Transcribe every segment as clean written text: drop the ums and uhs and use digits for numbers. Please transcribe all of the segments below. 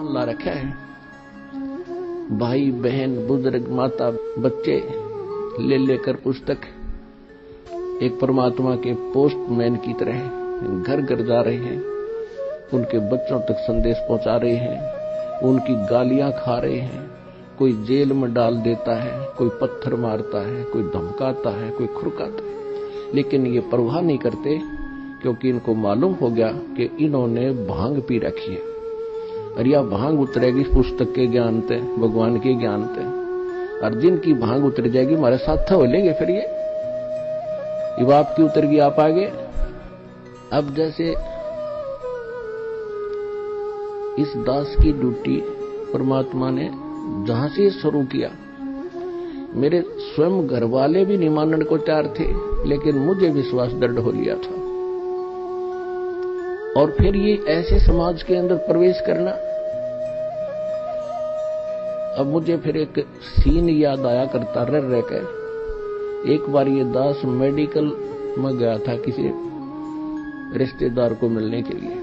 ला रखा है, भाई बहन बुजुर्ग माता बच्चे ले लेकर पुस्तक एक परमात्मा के पोस्टमैन की तरह घर घर जा रहे हैं, उनके बच्चों तक संदेश पहुंचा रहे हैं, उनकी गालियां खा रहे हैं। कोई जेल में डाल देता है, कोई पत्थर मारता है, कोई धमकाता है, कोई खुरकाता है, लेकिन ये परवाह नहीं करते, क्योंकि इनको मालूम हो गया कि इन्होंने भांग पी रखी है और यह भांग उतरेगी इस पुस्तक के ज्ञान से, भगवान के ज्ञान से। और जिनकी भांग उतर जाएगी हमारे साथ हो लेंगे। फिर ये बाप की उतर गई, आप आगे। अब जैसे इस दास की ड्यूटी परमात्मा ने जहां से शुरू किया, मेरे स्वयं घर वाले भी नहीं मानने को तैयार थे, लेकिन मुझे विश्वास दृढ़ हो लिया था। और फिर ये ऐसे समाज के अंदर प्रवेश करना, अब मुझे फिर एक सीन याद आया करता रह कर। एक बार ये दास मेडिकल में गया था किसी रिश्तेदार को मिलने के लिए,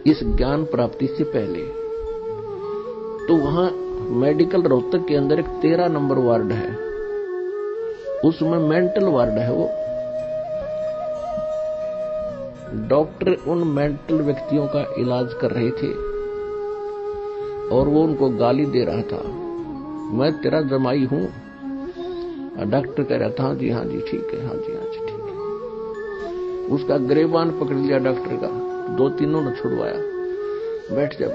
इस ज्ञान प्राप्ति से पहले। तो वहां मेडिकल रोहतक के अंदर एक 13 नंबर वार्ड है, उसमें मेंटल वार्ड है। वो डॉक्टर उन मेंटल व्यक्तियों का इलाज कर रहे थे और वो उनको गाली दे रहा था, मैं तेरा जमाई हूं। डॉक्टर कह रहा था हाँ जी ठीक है, हाँ जी ठीक है। उसका गिरेबान पकड़ लिया डॉक्टर का, 2-3 ने छुड़वाया, बैठ जा।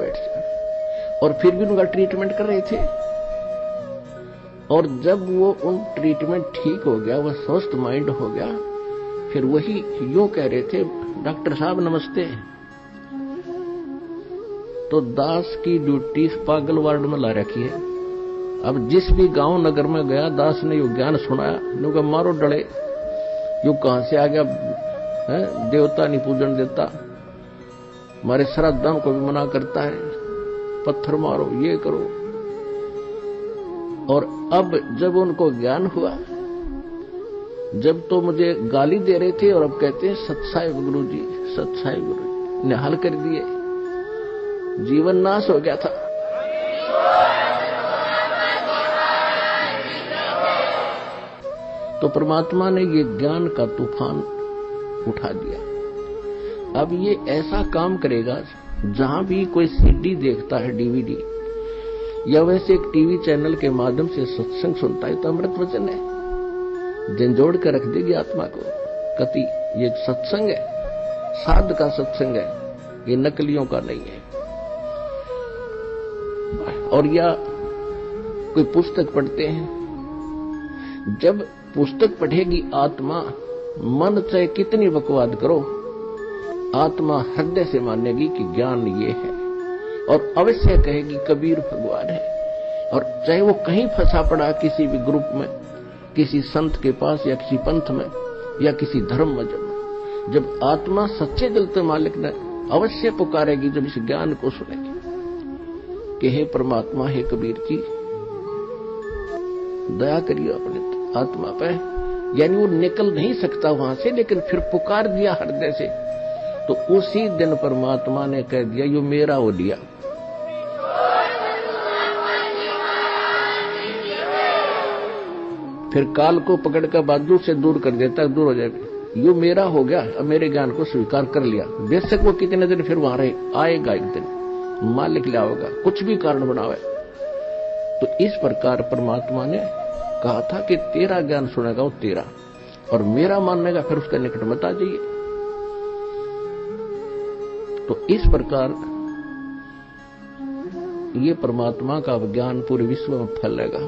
और फिर भी उनका ट्रीटमेंट कर रहे थे। और जब वो उन ट्रीटमेंट ठीक हो गया, वह स्वस्थ माइंड हो गया, फिर वही यूं कह रहे थे, डॉक्टर साहब नमस्ते। तो दास की ड्यूटी पागल वार्ड में ला रखी है। अब जिस भी गांव नगर में गया, दास ने यो ज्ञान सुनाया, लोग मारो डले, यो कहां से आ गया है, देवता नहीं पूजन देता, हमारे श्राद्धां को भी मना करता है, पत्थर मारो, ये करो। और अब जब उनको ज्ञान हुआ, जब तो मुझे गाली दे रहे थे और अब कहते हैं सत्साहिब गुरुजी, सत्साहिब गुरुजी ने हल कर दिए, जीवन नाश हो गया था। तो परमात्मा ने ये ज्ञान का तूफान उठा दिया। अब ये ऐसा काम करेगा, जहां भी कोई सीडी देखता है, डीवीडी, या वैसे एक टीवी चैनल के माध्यम से सत्संग सुनता है, तो अमृत वचन है, झंझोड़ कर रख देगी आत्मा को। कति ये सत्संग है, साध का सत्संग है, ये नकलियों का नहीं है। और या कोई पुस्तक पढ़ते हैं, जब पुस्तक पढ़ेगी आत्मा, मन चाहे कितनी बकवाद करो, आत्मा हृदय से मानेगी कि ज्ञान ये है, और अवश्य कहेगी कबीर भगवान है। और चाहे वो कहीं फंसा पड़ा, किसी भी ग्रुप में, किसी संत के पास, या किसी पंथ में, या किसी धर्म में, जब आत्मा सच्चे दिल से मालिक ने अवश्य पुकारेगी, जब इस ज्ञान को सुनेगी कि हे परमात्मा, हे कबीर जी, दया करिए अपने आत्मा पे। यानी वो निकल नहीं सकता वहां से, लेकिन फिर पुकार दिया हृदय से, तो उसी दिन परमात्मा ने कह दिया, यो मेरा हो लिया। फिर काल को पकड़कर बाजू से दूर कर देता, दूर हो जाएगा, यो मेरा हो गया, अब मेरे ज्ञान को स्वीकार कर लिया। बेशक वो कितने दिन फिर वहां रहे, आएगा एक दिन, मालिक लाओगा, कुछ भी कारण बनावे। तो इस प्रकार परमात्मा ने कहा था कि तेरा ज्ञान सुनेगा वो तेरा, और मेरा मानेगा फिर उसका निकट मत आ जाइए। तो इस प्रकार ये परमात्मा का ज्ञान पूरे विश्व में फैलेगा।